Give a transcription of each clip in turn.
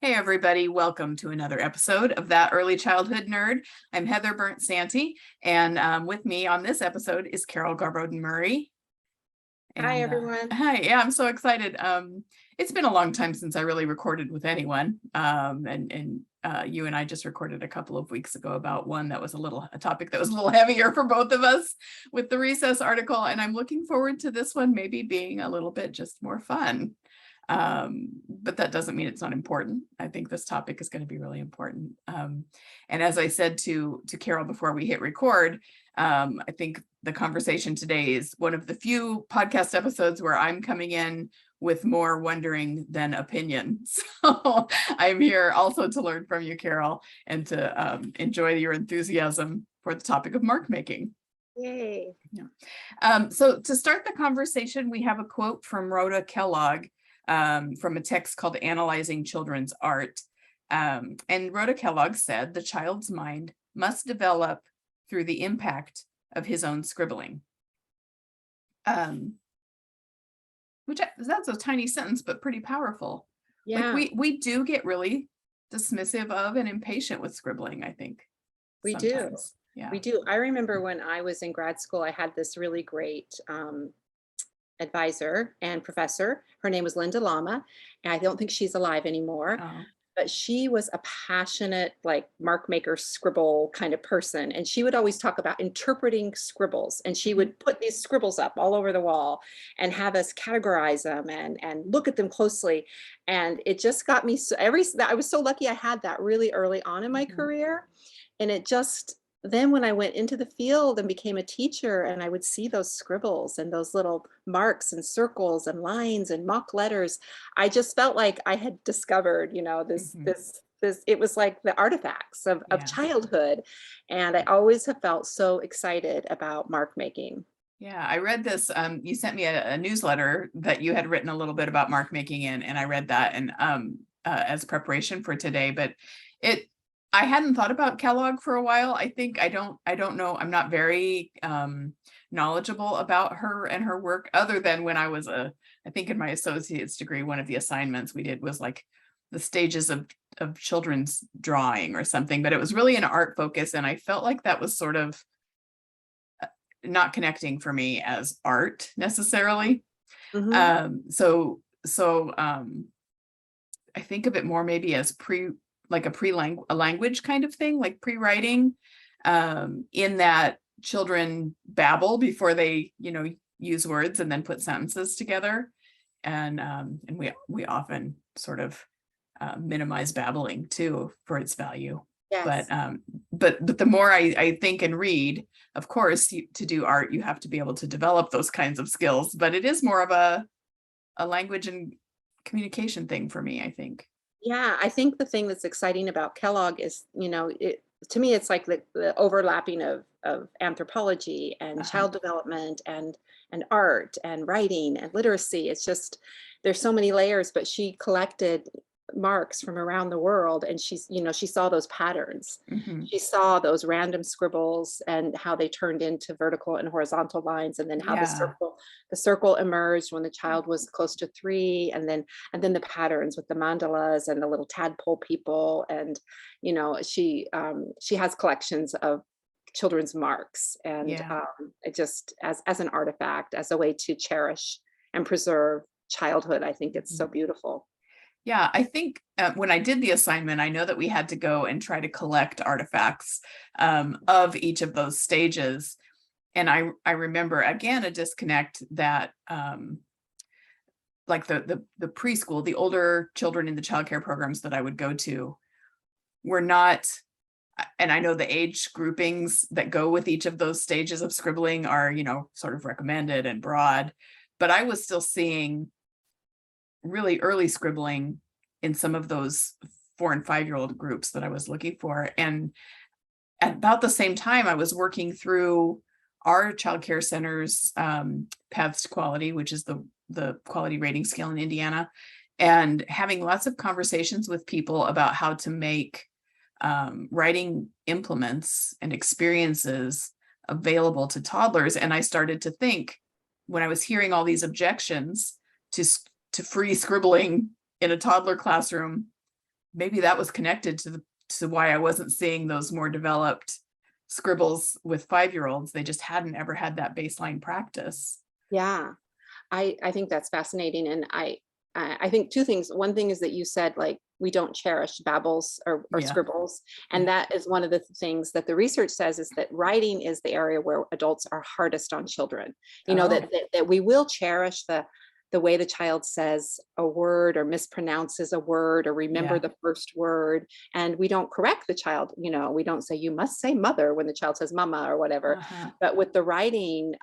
Hey everybody, welcome to another episode of That Early Childhood Nerd. I'm Heather Burnt-Santy, and with me on this episode is Carol Garboden Murray. Hi, everyone. Hi, yeah, I'm so excited. It's been a long time since I really recorded with anyone, and you and I just recorded a couple of weeks ago about one that was a topic that was a little heavier for both of us with the recess article, and I'm looking forward to this one maybe being a little bit just more fun. But that doesn't mean it's not important. I think this topic is going to be really important. And as I said to Carol before we hit record, I think the conversation today is one of the few podcast episodes where I'm coming in with more wondering than opinion. So I'm here also to learn from you, Carol, and to enjoy your enthusiasm for the topic of mark making. Yay. Yeah. So to start the conversation, we have a quote from Rhoda Kellogg, from a text called Analyzing Children's Art. And Rhoda Kellogg said, the child's mind must develop through the impact of his own scribbling. Which that's a tiny sentence, but pretty powerful. Yeah. Like we do get really dismissive of and impatient with scribbling, I think. We sometimes. do. Yeah. We do. I remember when I was in grad school, I had this really great advisor and professor. Her name was Linda Lama, and I don't think she's alive anymore. Oh. But she was a passionate, like, mark maker, scribble kind of person. And she would always talk about interpreting scribbles. And she would put these scribbles up all over the wall and have us categorize them and look at them closely. And it just got me I was so lucky I had that really early on in my career. And it just, then when I went into the field and became a teacher and I would see those scribbles and those little marks and circles and lines and mock letters, I just felt like I had discovered, this, it was like the artifacts of childhood. And I always have felt so excited about mark making. Yeah, I read this. You sent me a newsletter that you had written a little bit about mark making in, and I read that and as preparation for today, but I hadn't thought about Kellogg for a while. I think I don't know. I'm not very knowledgeable about her and her work, other than when I was I think in my associate's degree, one of the assignments we did was like the stages of children's drawing or something, but it was really an art focus. And I felt like that was sort of not connecting for me as art necessarily. So I think of it more maybe as a language kind of thing, like pre-writing, in that children babble before they, use words and then put sentences together. And we often sort of minimize babbling too for its value. Yes. But the more I think and read, of course, to do art, you have to be able to develop those kinds of skills, but it is more of a language and communication thing for me, I think. Yeah, I think the thing that's exciting about Kellogg is, to me, it's like the overlapping of anthropology and child development and art and writing and literacy. It's just, there's so many layers, but she collected marks from around the world, and she saw those patterns. She saw those random scribbles and how they turned into vertical and horizontal lines, and then how the circle emerged when the child was close to 3, and then the patterns with the mandalas and the little tadpole people. And she has collections of children's marks, and it just as an artifact, as a way to cherish and preserve childhood. I think it's so beautiful. Yeah, I think when I did the assignment, I know that we had to go and try to collect artifacts of each of those stages. And I remember, again, a disconnect that like the preschool, the older children in the childcare programs that I would go to were not, and I know the age groupings that go with each of those stages of scribbling are, sort of recommended and broad, but I was still seeing really early scribbling in some of those 4 and 5-year-old groups that I was looking for. And at about the same time, I was working through our childcare center's Paths to Quality, which is the quality rating scale in Indiana, and having lots of conversations with people about how to make writing implements and experiences available to toddlers. And I started to think, when I was hearing all these objections to free scribbling in a toddler classroom, maybe that was connected to why I wasn't seeing those more developed scribbles with 5-year-olds. They just hadn't ever had that baseline practice. Yeah. I think that's fascinating. And I think two things. One thing is that you said, like, we don't cherish babbles or Yeah. scribbles. And Yeah. that is one of the things that the research says, is that writing is the area where adults are hardest on children. You know, Oh, that we will cherish the way the child says a word or mispronounces a word or remember yeah. the first word. And we don't correct the child. You know, we don't say, you must say mother when the child says mama or whatever. Uh-huh. But with the writing,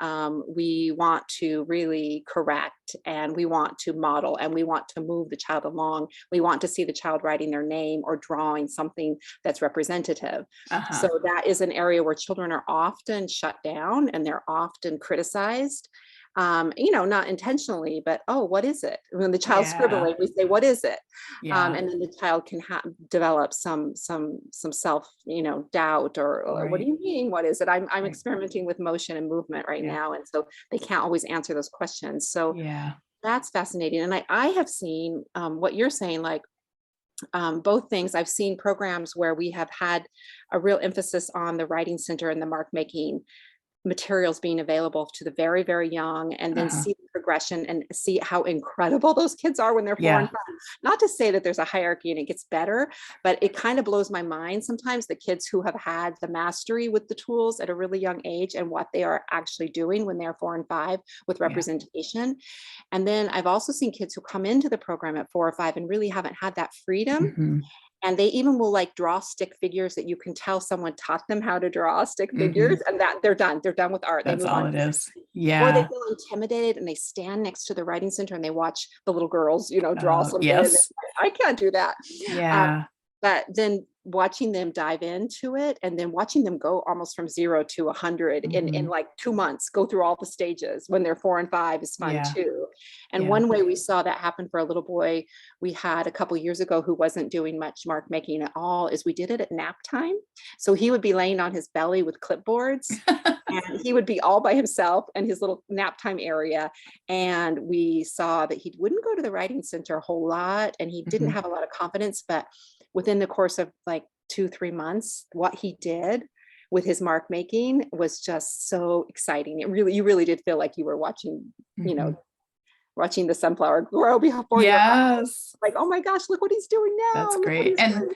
we want to really correct, and we want to model, and we want to move the child along. We want to see the child writing their name or drawing something that's representative. Uh-huh. So that is an area where children are often shut down and they're often criticized. You know, not intentionally, but, oh, what is it? When the child's Yeah. scribbling, we say, what is it? Yeah. And then the child can develop some self, you know, doubt, or what do Right. you mean? What is it? I'm Right. experimenting with motion and movement right Yeah. now. And so they can't always answer those questions. So Yeah. that's fascinating. And I have seen what you're saying, like, both things. I've seen programs where we have had a real emphasis on the writing center and the mark making materials being available to the very, very young, and then Uh-huh. see the progression and see how incredible those kids are when they're 4 and Yeah. 5. Not to say that there's a hierarchy and it gets better, but it kind of blows my mind sometimes, the kids who have had the mastery with the tools at a really young age and what they are actually doing when they're 4 and 5 with Yeah. representation. And then I've also seen kids who come into the program at 4 or 5 and really haven't had that freedom. Mhm. And they even will, like, draw stick figures that you can tell someone taught them how to draw stick figures, Mhm. and that they're done. They're done with art. They That's move all on it to the next is. thing. Or they Yeah. feel intimidated and they stand next to the writing center and they watch the little girls, you know, draw something. And Yes. I can't do that. Um, Yeah. but then watching them dive into it, and then watching them go almost from 0 to 100 in Mhm. like 2 months, go through all the stages when they're 4 and 5 is fun Yeah. too. And Yeah. one way we saw that happen for a little boy we had a couple years ago who wasn't doing much mark making at all is we did it at nap time. So he would be laying on his belly with clipboards, and he would be all by himself in his little nap time area. And we saw that he wouldn't go to the writing center a whole lot, and he didn't Mhm. have a lot of confidence. But within the course of like 2-3 months, what he did with his mark making was just so exciting. You really did feel like you were watching, you know, Mhm. watching the sunflower grow before your eyes. Yes. Like, oh my gosh, look what he's doing now. That's Look what great. he's And doing.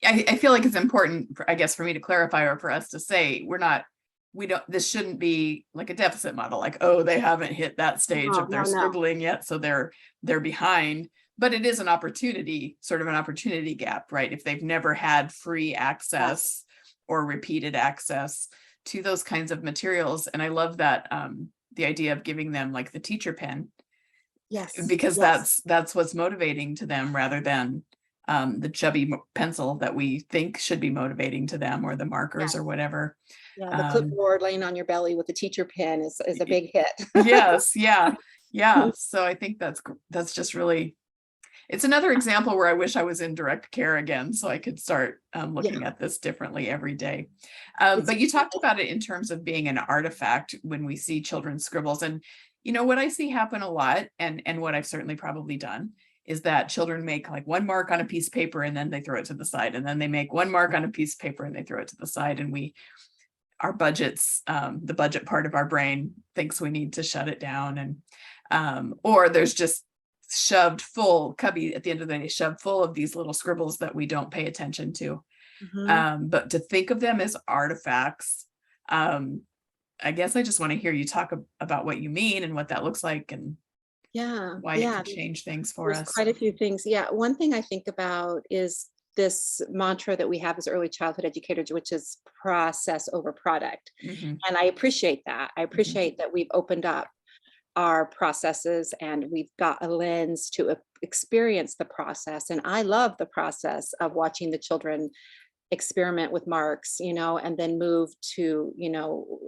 Yeah. I feel like it's important, I guess, for me to clarify, or for us to say, this shouldn't be like a deficit model, like, oh, they haven't hit that stage No, of no, their no. scribbling yet, so they're behind. But it is an opportunity, sort of an opportunity gap, right? If they've never had free Yes. access or repeated access to those kinds of materials. And I love that, the idea of giving them like the teacher pen, Yes. because Yes. that's what's motivating to them, rather than the chubby pencil that we think should be motivating to them, or the markers or Yes. whatever. Yeah. The Um, clipboard laying on your belly with the teacher pen is a y- big hit. yes, yeah, yeah. So I think that's just really, it's another example where I wish I was in direct care again, so I could start Yeah. looking at this differently every day. It's But you talked about it in terms of being an artifact when we see children's scribbles. And what I see happen a lot, and what I've certainly probably done, is that children make like one mark on a piece of paper and then they throw it to the side, and then they make one mark on a piece of paper and they throw it to the side, and our budgets, the budget part of our brain thinks we need to shut it down. And or there's just shoved full cubby at the end of the day, shoved full of these little scribbles that we don't pay attention to. Mhm. But to think of them as artifacts, um, I guess I just want to hear you talk about what you mean and what that looks like, and Yeah. why it Yeah. could change things for There's us. quite a few things. Yeah. One thing I think about is this mantra that we have as early childhood educators, which is process over product. Hmm. And I appreciate that. I Hmm. appreciate that we've opened up our processes and we've got a lens to experience the process. And I love the process of watching the children experiment with marks, you know, and then move to, you know,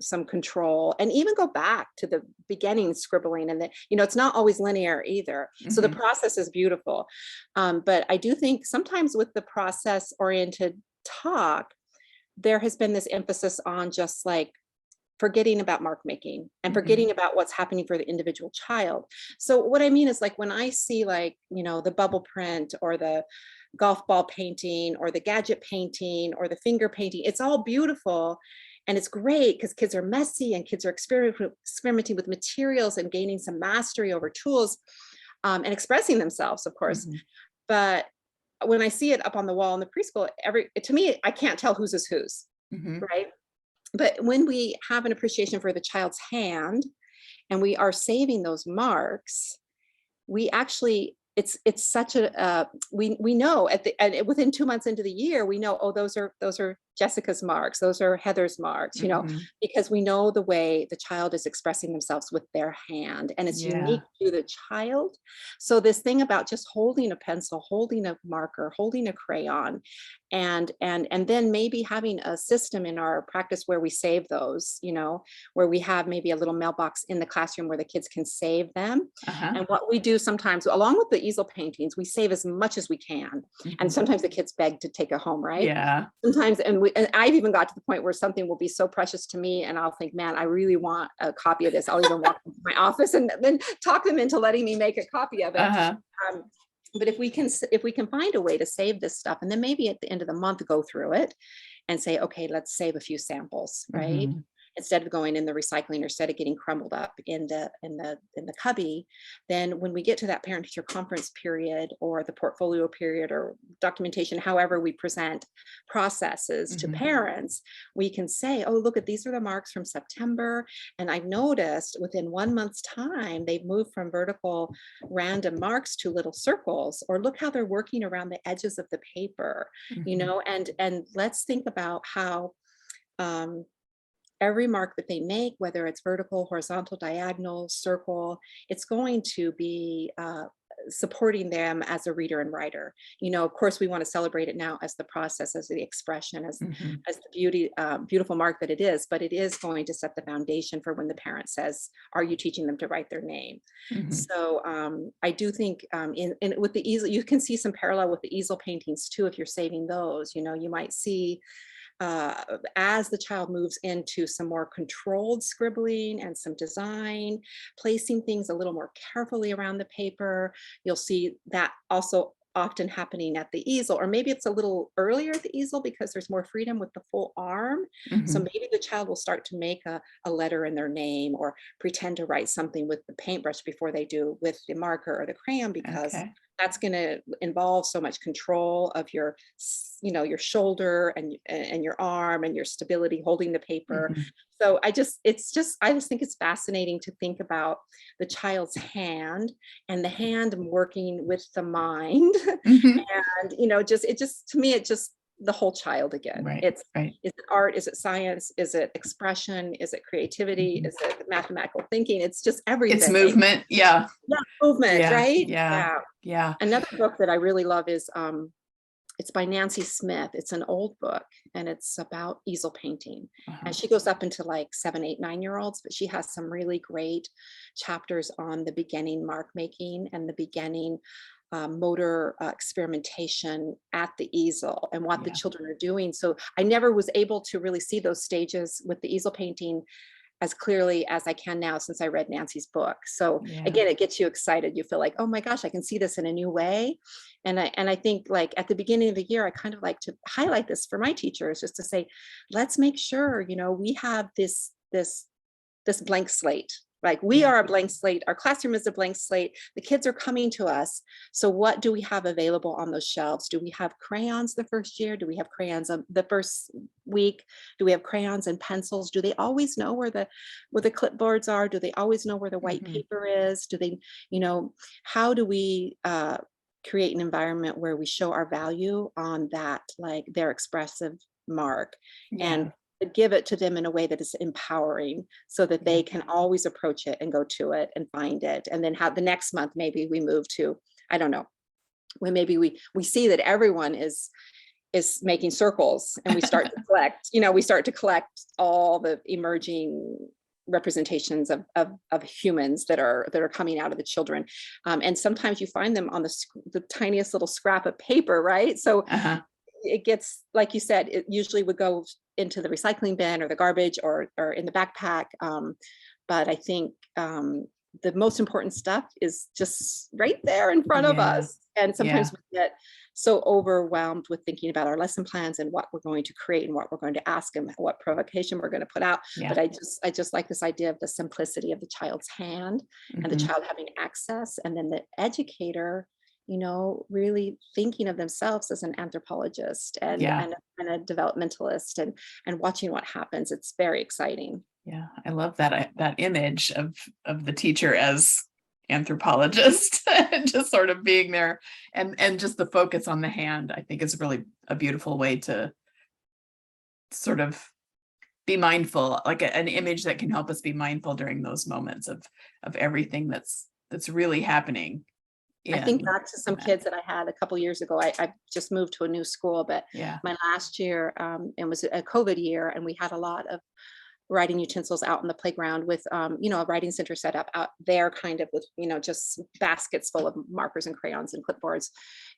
some control, and even go back to the beginning scribbling. And that, you know, it's not always linear either. So the Hmm. process is beautiful. But I do think sometimes with the process oriented talk, there has been this emphasis on just like forgetting about mark making and Hmm. forgetting about what's happening for the individual child. So what I mean is, like, when I see, like, you know, the bubble print or the golf ball painting or the gadget painting or the finger painting. It's all beautiful. And it's great because kids are messy and kids are experimenting with materials and gaining some mastery over tools, and expressing themselves, of course. Mhm. But when I see it up on the wall in the preschool, to me, I can't tell whose is whose, Mhm. right? But when we have an appreciation for the child's hand and we are saving those marks, we actually, it's such a we know within 2 months into the year, we know, oh, those are Jessica's marks, those are Heather's marks, Mhm. because we know the way the child is expressing themselves with their hand, and it's Yeah. unique to the child. So this thing about just holding a pencil, holding a marker, holding a crayon, and then maybe having a system in our practice where we save those, where we have maybe a little mailbox in the classroom where the kids can save them. Uh-huh. And what we do sometimes, along with the easel paintings, we save as much as we can. And Mhm. sometimes the kids beg to take it home, right? Yeah. Sometimes, and I've even got to the point where something will be so precious to me, and I'll think, man, I really want a copy of this. I'll even walk into my office and then talk them into letting me make a copy of it. Uh-huh. But if we can find a way to save this stuff, and then maybe at the end of the month go through it and say, okay, let's save a few samples, right? Mhm. Instead of going in the recycling, or instead of getting crumbled up in the cubby, then when we get to that parent teacher conference period or the portfolio period or documentation, however we present processes to Mhm. parents, we can say, oh, look at, these are the marks from September. And I've noticed within 1 month's time, they've moved from vertical random marks to little circles, or look how they're working around the edges of the paper, Mhm. and let's think about how, every mark that they make, whether it's vertical, horizontal, diagonal, circle, it's going to be supporting them as a reader and writer. Of course, we want to celebrate it now as the process, as the expression, as Mhm. the beautiful mark that it is, but it is going to set the foundation for when the parent says, are you teaching them to write their name? Mhm. So I do think in with the easel, you can see some parallel with the easel paintings too. If you're saving those, you might see, as the child moves into some more controlled scribbling and some design, placing things a little more carefully around the paper, you'll see that also often happening at the easel, or maybe it's a little earlier at the easel because there's more freedom with the full arm. So Mhm. maybe the child will start to make a letter in their name, or pretend to write something with the paintbrush before they do with the marker or the crayon, because Okay. that's going to involve so much control of your shoulder and your arm and your stability holding the paper. Mhm. So I just think it's fascinating to think about the child's hand, and the hand working with the mind. Mhm. And just to me, it just the whole child again. Right. It's, Right. is it art, is it science, is it expression, is it creativity, Mhm. is it mathematical thinking? It's just It's everything. movement. Yeah. Yeah, movement, Yeah. right? Yeah. Yeah. Yeah. Another book that I really love is it's by Nancy Smith. It's an old book, and it's about easel painting. Uh-huh. And she goes up into like 7, 8, 9 year olds, but she has some really great chapters on the beginning mark making and the beginning motor experimentation at the easel and what the Yeah. children are doing. So I never was able to really see those stages with the easel painting as clearly as I can now since I read Nancy's book. So Yeah. again, it gets you excited. You feel like, oh my gosh, I can see this in a new way. And I think, like, at the beginning of the year, I kind of like to highlight this for my teachers, just to say, let's make sure, we have this blank slate. Like, we Yeah. are a blank slate. Our classroom is a blank slate. The kids are coming to us. So what do we have available on those shelves? Do we have crayons the first year? Do we have crayons the first week? Do we have crayons and pencils? Do they always know where the clipboards are? Do they always know where the white Mhm. paper is? Do they, how do we create an environment where we show our value on that, like their expressive mark, and Yeah. give it to them in a way that is empowering, so that Yeah. they can always approach it and go to it and find it. And then have the next month, maybe we move to, I don't know, when maybe we see that everyone is making circles, and we start to collect, we start to collect all the emerging representations of humans that are coming out of the children. And sometimes you find them on the tiniest little scrap of paper, right? So Uh-huh. it gets, like you said, it usually would go into the recycling bin or the garbage, or in the backpack. But I think the most important stuff is just right there in front of Yeah. us. And sometimes Yeah. we get so overwhelmed with thinking about our lesson plans and what we're going to create and what we're going to ask them, what provocation we're going to put out. Yeah. But I just like this idea of the simplicity of the child's hand and the Mhm. child having access, and then the educator, really thinking of themselves as an anthropologist Yeah. and a developmentalist, and watching what happens. It's very exciting. Yeah. I love that image of the teacher as anthropologist, just sort of being there, and just the focus on the hand, I think is really a beautiful way to sort of be mindful, like an image that can help us be mindful during those moments of everything that's really happening I think in back to some that. kids that I had a couple years ago. I just moved to a new school, but Yeah. my last year, it was a COVID year, and we had a lot of writing utensils out in the playground with, a writing center set up out there, kind of with, just baskets full of markers and crayons and clipboards.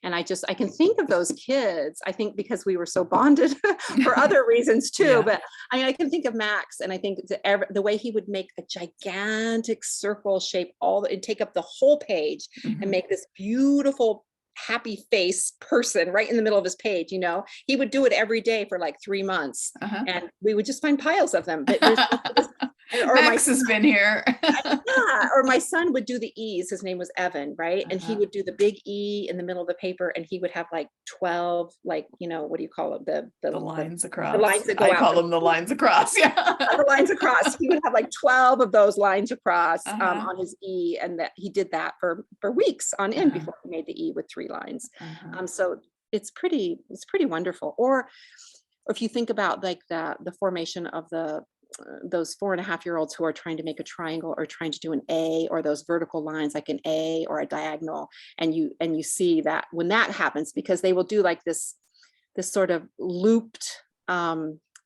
And I can think of those kids, I think because we were so bonded for other reasons too. Yeah. But I can think of Max, and I think the way he would make a gigantic circle shape and take up the whole page and Mhm. make this beautiful happy face person right in the middle of his page. He would do it every day for like 3 months, Uh-huh. and we would just find piles of them. But or my Max has been here. yeah, or my son would do the E's. His name was Evan, right? And he Uh-huh. would do the big E in the middle of the paper, and he would have like 12, like, what do you call it? The lines The across. lines that go I out. call them the lines across. Yeah. The lines across. He would have like 12 of those lines across Uh-huh. on his E, and that he did that for weeks on end Uh-huh. before he made the E with 3 lines. Uh-huh. So it's pretty wonderful. Or if you think about like the formation of those 4.5-year-olds who are trying to make a triangle or trying to do an A, or those vertical lines like an A or a diagonal, and you see that when that happens, because they will do like this sort of looped,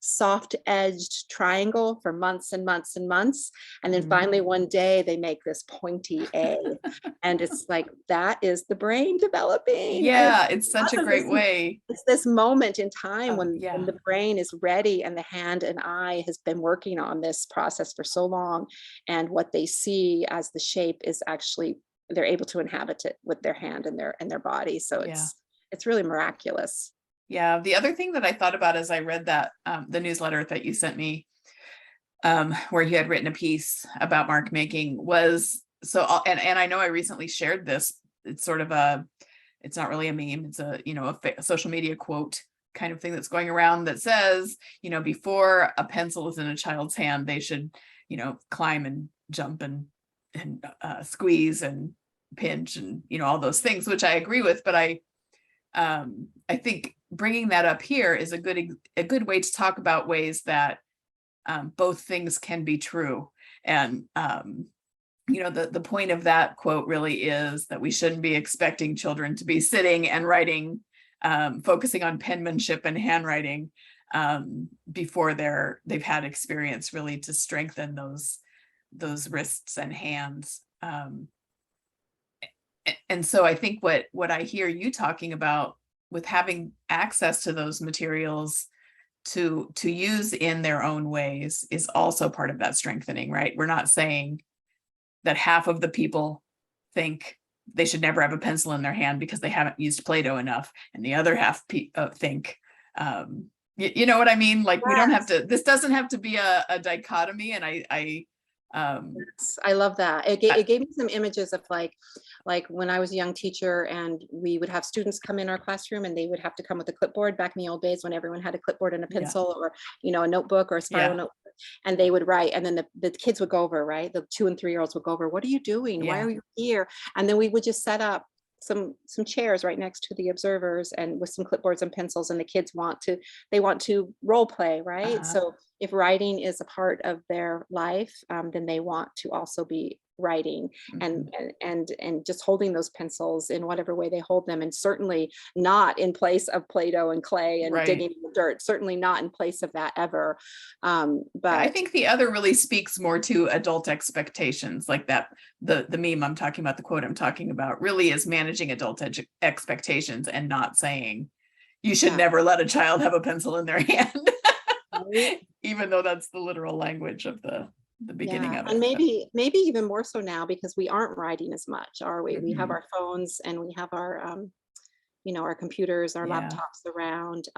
soft edged triangle for months and months and months, and then Mhm. finally one day they make this pointy A. And it's like, that is the brain developing. Yeah, it's such a Lots of great this- way. it's this moment in time when Yeah. the brain is ready and the hand and eye has been working on this process for so long, and what they see as the shape is actually, they're able to inhabit it with their hand and their body. So Yeah. it's really miraculous. Yeah. The other thing that I thought about as I read that, the newsletter that you sent me, where you had written a piece about mark making, was and I know I recently shared this. It's sort of it's not really a meme. It's a social media quote kind of thing that's going around that says, before a pencil is in a child's hand, they should, climb and jump and squeeze and pinch and, all those things, which I agree with. But I think bringing that up here is a good way to talk about ways that both things can be true. And the point of that quote really is that we shouldn't be expecting children to be sitting and writing, focusing on penmanship and handwriting before they've had experience really to strengthen those wrists and hands. And so I think what I hear you talking about with having access to those materials to use in their own ways is also part of that strengthening, right? We're not saying that half of the people think they should never have a pencil in their hand because they haven't used Play-Doh enough, and the other half think, you know what I mean? Like, we don't have to, this doesn't have to be a dichotomy. And I love that. It gave me some images of like when I was a young teacher, and we would have students come in our classroom, and they would have to come with a clipboard back in the old days when everyone had a clipboard and a pencil, or a notebook or a spiral notebook, and they would write, and then the kids would go over, right? The 2 and 3-year-olds would go over, what are you doing? Why are you here? And then we would just set up some chairs right next to the observers, and with some clipboards and pencils, and the kids want to role play, right? So if writing is a part of their life, then they want to also be writing, and just holding those pencils in whatever way they hold them, and certainly not in place of Play-Doh and clay and digging in the dirt, certainly not in place of that ever. But I think the other really speaks more to adult expectations, like that the meme I'm talking about, the quote I'm talking about, really is managing adult expectations, and not saying you should never let a child have a pencil in their hand. Even though that's the literal language of the the beginning of it. And maybe even more so now because we aren't writing as much, are we? We have Mhm. our phones and we have our our computers, our Yeah. laptops around.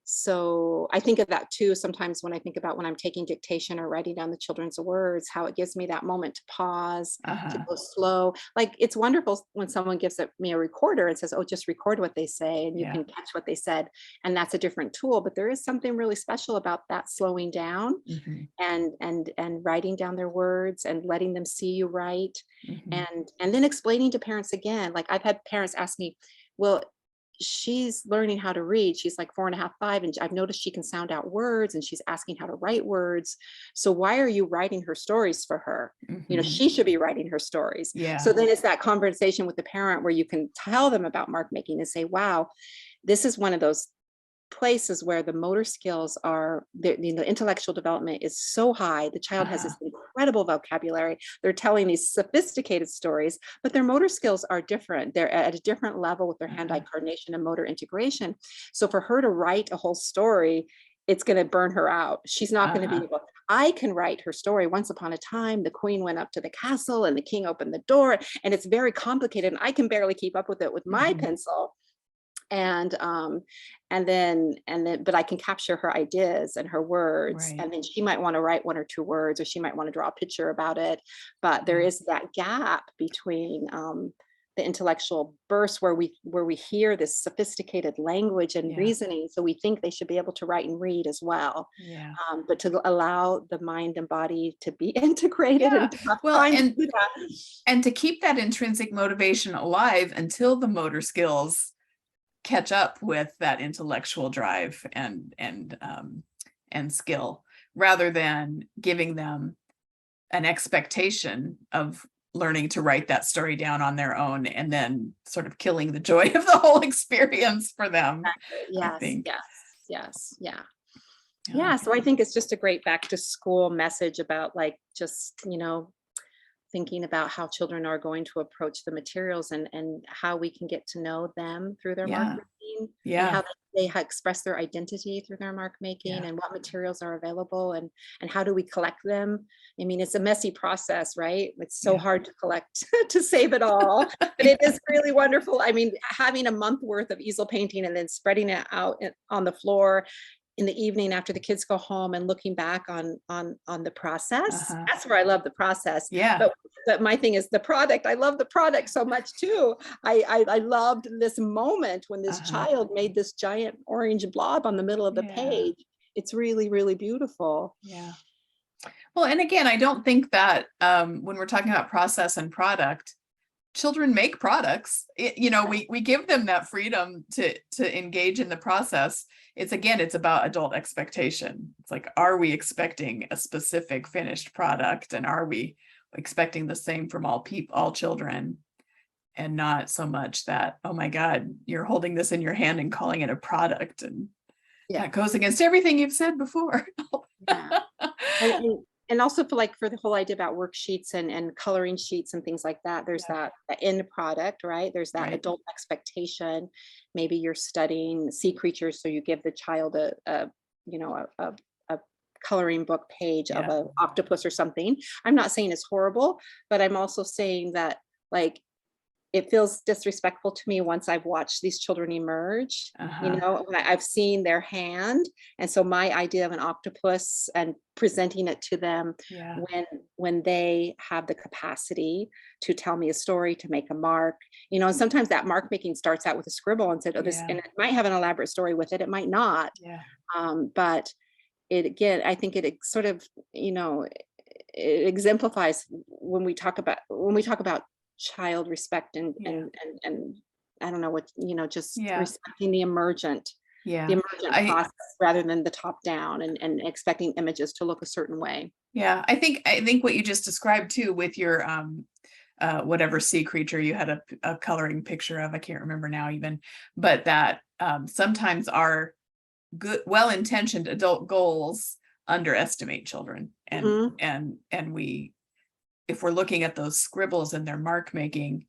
So I think of that too sometimes when I think about when I'm taking dictation or writing down the children's words, how it gives me that moment to pause, to Uh-huh. go slow. Like it's wonderful when someone gives me a recorder and says, "Oh, just record what they say," and you Yeah. can catch what they said, and that's a different tool. But there is something really special about that slowing down Mhm. and writing down their words and letting them see you write, Mhm. and then explaining to parents again. Like I've had parents ask me, well, she's learning how to read. She's like 4.5, 5, and I've noticed she can sound out words and she's asking how to write words. So why are you writing her stories for her? Mhm. She should be writing her stories. Yeah. So then it's that conversation with the parent where you can tell them about mark making and say, wow, this is one of those places where the motor skills are the intellectual development is so high. The child has Uh-huh. this incredible vocabulary. They're telling these sophisticated stories, but their motor skills are different. They're at a different level with their hand-eye Uh-huh. coordination and motor integration. So for her to write a whole story, it's going to burn her out. She's not going to be Uh-huh. able. I can write her story. Once upon a time, the queen went up to the castle and the king opened the door, and it's very complicated, and I can barely keep up with it with my Mhm. pencil. And then but I can capture her ideas and her words, Right. and then she might want to write 1 or 2 words, or she might want to draw a picture about it. But there Yeah. is that gap between the intellectual burst where we hear this sophisticated language and Yeah. reasoning, so we think they should be able to write and read as well. Yeah. But to allow the mind and body to be integrated Yeah. and to have Well, time to do that. and to keep that intrinsic motivation alive until the motor skills catch up with that intellectual drive and skill, rather than giving them an expectation of learning to write that story down on their own and then sort of killing the joy of the whole experience for them, I Yes, think. yes, yes, yeah. Yeah. Yeah, so I think it's just a great back to school message about like just, thinking about how children are going to approach the materials and how we can get to know them through their mark Yeah. making, and Yeah. how express their identity through their mark making, Yeah. and what materials are available, and how do we collect them. I mean, it's a messy process, right? It's so Yeah. hard to collect to save it all, but it is really wonderful. I mean, having a month worth of easel painting and then spreading it out on the floor in the evening after the kids go home and looking back on the process. Uh-huh. That's where I love the process. Yeah. But my thing is the product. I love the product so much too. I loved this moment when this Uh-huh. child made this giant orange blob on the middle of the Yeah. page. It's really, really beautiful. Yeah. Well, and again, I don't think that when we're talking about process and product, children make products. We give them that freedom to engage in the process. It's about adult expectation. It's like, are we expecting a specific finished product, and are we expecting the same from all children, and not so much that, oh my God, you're holding this in your hand and calling it a product, and Yeah. that goes against everything you've said before. Yeah. And also for the whole idea about worksheets and coloring sheets and things like that, there's Yeah. that end product, right? There's that Right. adult expectation. Maybe you're studying sea creatures, so you give the child a coloring book page of Yeah. an octopus or something. I'm not saying it's horrible, but I'm also saying that, like, it feels disrespectful to me once I've watched these children emerge, Uh-huh. when I've seen their hand. And so my idea of an octopus and presenting it to them Yeah. when they have the capacity to tell me a story, to make a mark, and sometimes that mark making starts out with a scribble and said, oh, this, Yeah. and it might have an elaborate story with it. It might not. Yeah. But I think it sort of, it exemplifies when we talk about child respect Yeah. and I don't know what, just Yeah. respecting the emergent Yeah. I process rather than the top down and expecting images to look a certain way. Yeah, I think what you just described too, with your whatever sea creature you had a coloring picture of, I can't remember now even, but that sometimes our good, well-intentioned adult goals underestimate children, and Mhm. we, if we're looking at those scribbles and their mark making,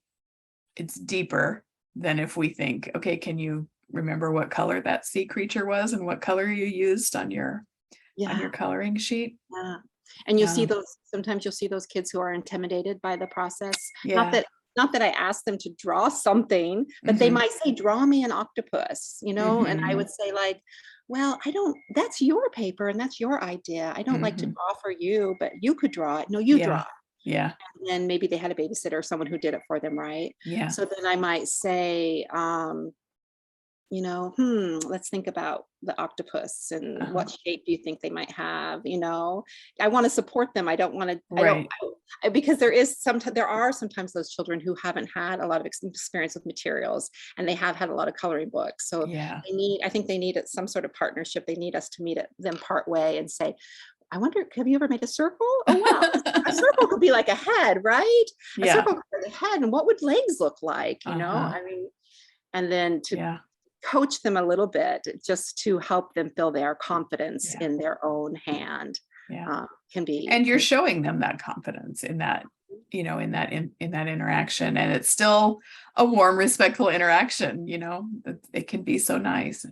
it's deeper than if we think, okay, can you remember what color that sea creature was and what color you used on your Yeah, coloring sheet? yeah. And you'll see Yeah. those, sometimes you'll see those kids who are intimidated by the process. Yeah. Not that I ask them to draw something, but they Mhm. might say, draw me an octopus, and I Mhm. would say like, well, that's your paper and that's your idea. I don't like to Mhm. draw for you, but you could draw it. No, you Yeah. draw. Yeah. And then maybe they had a babysitter or someone who did it for them, right? Yeah. So then I might say, let's think about the octopus and Uh-huh. what shape do you think they might have? I want to support them. I don't want to, Right. because there are sometimes those children who haven't had a lot of experience with materials, and they have had a lot of coloring books. So Yeah. I think they need some sort of partnership. They need us to meet them part way and say, I wonder, have you ever made a circle? Oh, wow. A circle could be like a head, right? A Yeah. circle could be a head. And what would legs look like? Uh-huh. And then to Yeah. coach them a little bit just to help them feel their confidence Yeah. in their own hand, Yeah. can be. And you're showing them that confidence in that, in that interaction. And it's still a warm, respectful interaction, it can be so nice. It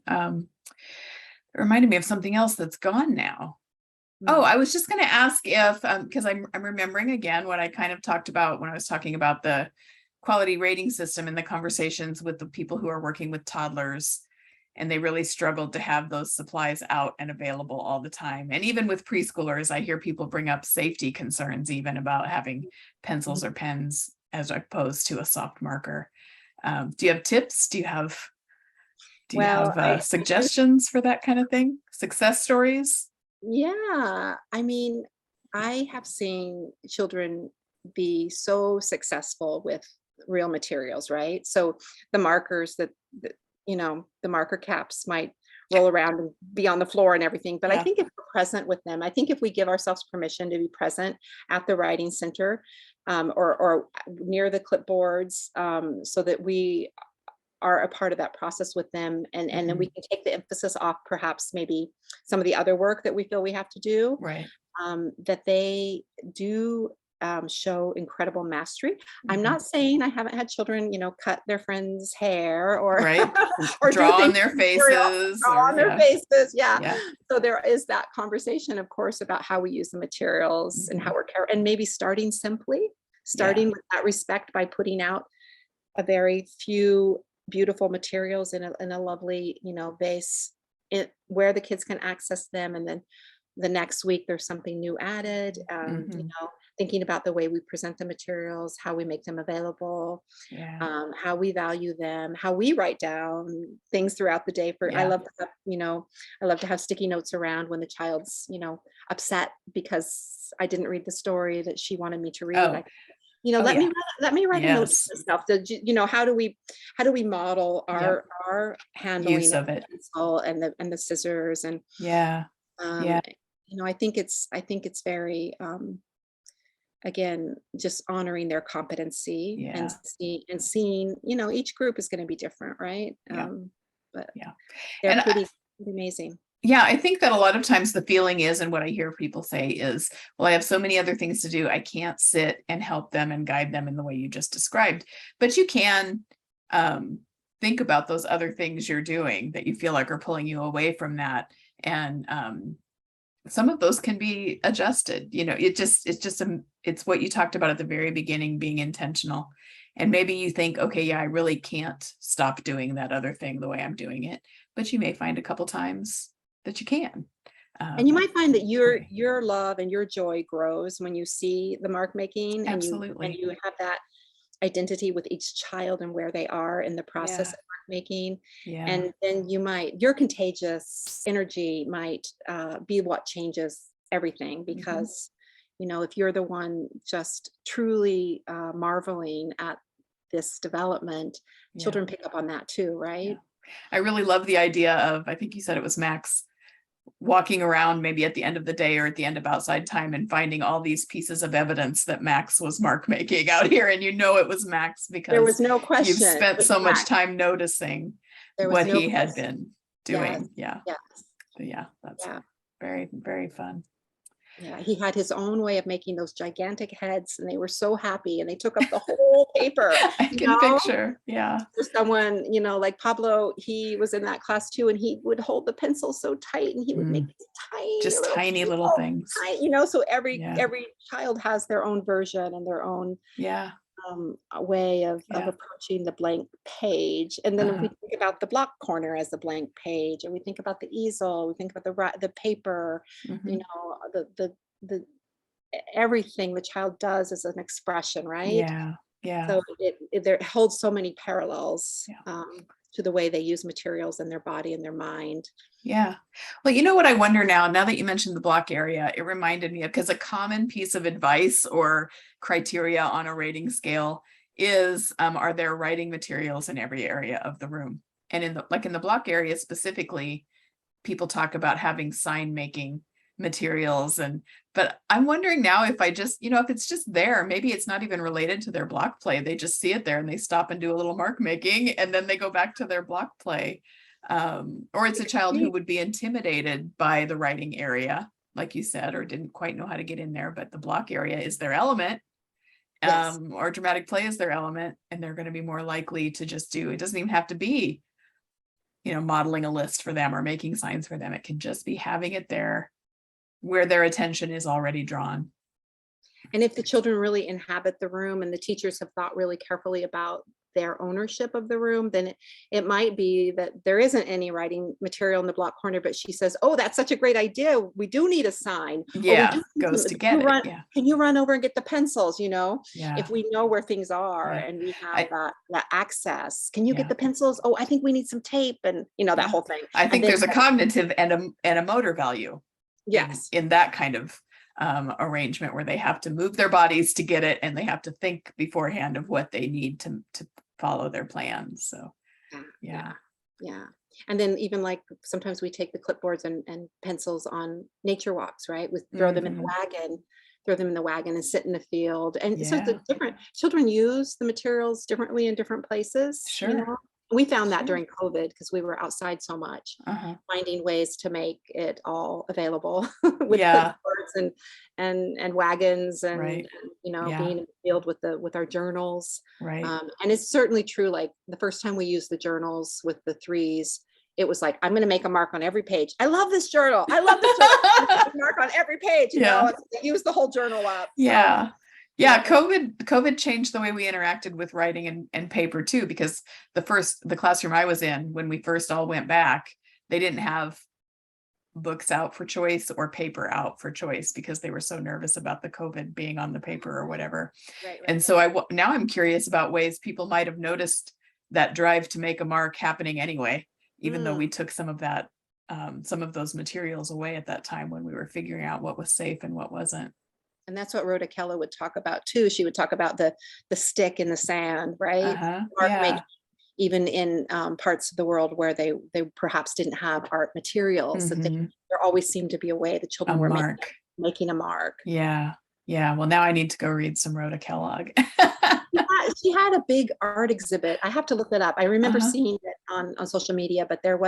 reminded me of something else that's gone now. Oh, I was just going to ask if, because I'm remembering again what I kind of talked about when I was talking about the quality rating system and the conversations with the people who are working with toddlers, and they really struggled to have those supplies out and available all the time. And even with preschoolers, I hear people bring up safety concerns, even about having pencils or pens as opposed to a soft marker. Do you have tips? Do you have Well, suggestions for that kind of thing? Success stories? yeah, I have seen children be so successful with real materials, right? So the markers the marker caps might roll around and be on the floor and everything. But I Yeah. think if we're present with them, I think if we give ourselves permission to be present at the writing center, or near the clipboards, so that we are a part of that process with them, and then we can take the emphasis off perhaps maybe some of the other work that we feel we have to do, Right. that they do show incredible mastery. I'm Mhm. not saying I haven't had children, cut their friends' hair or Right. or do Draw on things their with material, faces draw or on their faces. Yeah. yeah. So there is that conversation, of course, about how we use the materials and how Mhm. we're and maybe starting simply, Yeah. with that respect by putting out a very few beautiful materials in a lovely, vase, where the kids can access them, and then the next week there's something new added. Mhm. Thinking about the way we present the materials, how we make them available, Yeah. how we value them, how we write down things throughout the day. I Yeah. love to have, I love to have sticky notes around when the child's, upset because I didn't read the story that she wanted me to read. Oh. Oh Let me yeah. let me write a note to Yes. myself. How do we model Yeah. our handling Use of of the it. pencil and the scissors, and Yeah. um, Yeah. I think it's very, again, just honoring their competency, and Yeah. seeing, each group is going to be different, right? Yeah. But Yeah. they're And pretty amazing. yeah, I think that a lot of times the feeling is, and what I hear people say is, well, I have so many other things to do. I can't sit and help them and guide them in the way you just described. But you can think about those other things you're doing that you feel like are pulling you away from that. And some of those can be adjusted. It's what you talked about at the very beginning, being intentional. And maybe you think, okay, yeah, I really can't stop doing that other thing the way I'm doing it. But you may find a couple times that you can. And you might find that Okay. your love and your joy grows when you see the mark making, and Absolutely. you have that identity with each child and where they are in the process Yeah. of mark making. Yeah. And then your contagious energy might be what changes everything, because if you're the one just truly marveling at this development, Yeah. children pick up on that too, right? Yeah. I really love the idea of, I think you said it was Max, walking around maybe at the end of the day or at the end of outside time and finding all these pieces of evidence that Max was mark making out here. And it was Max There was because no question. you've It spent was so much Max. time noticing There was what no he had question. been Yes. doing. Yeah. Yes. Yeah. That's Yeah. very, very fun. Yeah, he had his own way of making those gigantic heads, and they were so happy, and they took up the whole paper, I you can know? picture. Yeah. For someone, like Pablo, he was in that class too, and he would hold the pencil so tight, and he would make Mm, these tiny just little tiny little people, things. so every Yeah. every child has their own version and their own Yeah. a way of Yeah. approaching the blank page. And then we Uh-huh. think about the block corner as the blank page, and we think about the easel, we think about the paper, Mhm. the everything the child does is an expression, right? Yeah. Yeah. So it holds so many parallels Yeah. to the way they use materials in their body and their mind. Yeah. Well, you know what I wonder now that you mentioned the block area, it reminded me of, because a common piece of advice or criteria on a rating scale is, are there writing materials in every area of the room? And in the block area specifically, people talk about having sign making materials, but I'm wondering now if I just, if it's just there, maybe it's not even related to their block play. They just see it there and they stop and do a little mark making, and then they go back to their block play. Or it's a child who would be intimidated by the writing area, like you said, or didn't quite know how to get in there, but the block area is their element. Yes. Or dramatic play is their element, and they're going to be more likely to just do, it doesn't even have to be, modeling a list for them or making signs for them. It can just be having it there where their attention is already drawn. And if the children really inhabit the room and the teachers have thought really carefully about their ownership of the room, then it might be that there isn't any writing material in the block corner, but she says, oh, that's such a great idea. We do need a sign. Yeah, Or we goes do to get it. Yeah. Can you run over and get the pencils? Yeah. If we know where things are Yeah. and we have that access, can you Yeah. get the pencils? Oh, I think we need some tape, and that whole thing. I think And then there's a cognitive and a motor value yes. in that kind of arrangement, where they have to move their bodies to get it, and they have to think beforehand of what they need to follow their plans. So Yeah. And then even like sometimes we take the clipboards and pencils on nature walks, right? We throw them in the wagon and sit in the field. And so the different children use the materials differently in different places. Sure. We found that during COVID because we were outside so much, Uh-huh. finding ways to make it all available with Yeah. clipboards and wagons and, Right. being in the field with our journals. Right. And it's certainly true. Like the first time we used the journals with the threes, it was like, I'm going to make a mark on every page. I love this journal. I love this journal. Mark on every page. Use the whole journal up. Yeah. Yeah, COVID changed the way we interacted with writing and paper too, because the classroom I was in, when we first all went back, they didn't have books out for choice or paper out for choice because they were so nervous about the COVID being on the paper or whatever. Right. And so now I'm curious about ways people might have noticed that drive to make a mark happening anyway, even though we took some of those materials away at that time when we were figuring out what was safe and what wasn't. And that's what Rhoda Keller would talk about too. She would talk about the stick in the sand, right? Uh-huh. Mark Yeah. making, even in parts of the world where they perhaps didn't have art materials, that there always seemed to be a way the children were making a mark. Yeah. Yeah. Well, now I need to go read some Rhoda Kellogg. She had a big art exhibit. I have to look it up. I remember seeing it on social media, but it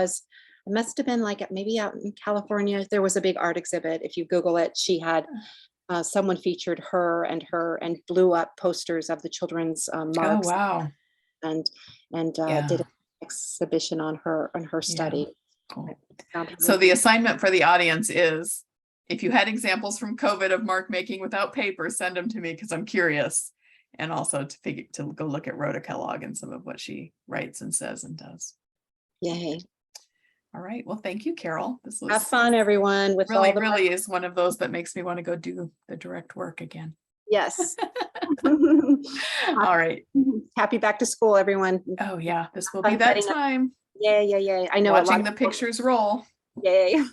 must have been like maybe out in California. There was a big art exhibit. If you Google it, she had someone featured her and blew up posters of the children's marks. Oh, wow. And did an exhibition on her study. Cool. So the assignment for the audience is, if you had examples from COVID of mark making without paper, send them to me because I'm curious, and also to go look at Rhoda Kellogg and some of what she writes and says and does. Yay. All right. Well, thank you, Carol. This was have fun, everyone. With really is one of those that makes me want to go do the direct work again. Yes. All right. Happy back to school, everyone. Oh yeah, this will be that time. Yay. I know. Watching the pictures roll. Yay.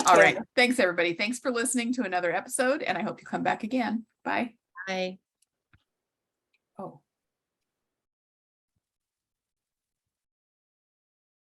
All right. Thanks, everybody. Thanks for listening to another episode, and I hope you come back again. Bye. Bye. Oh.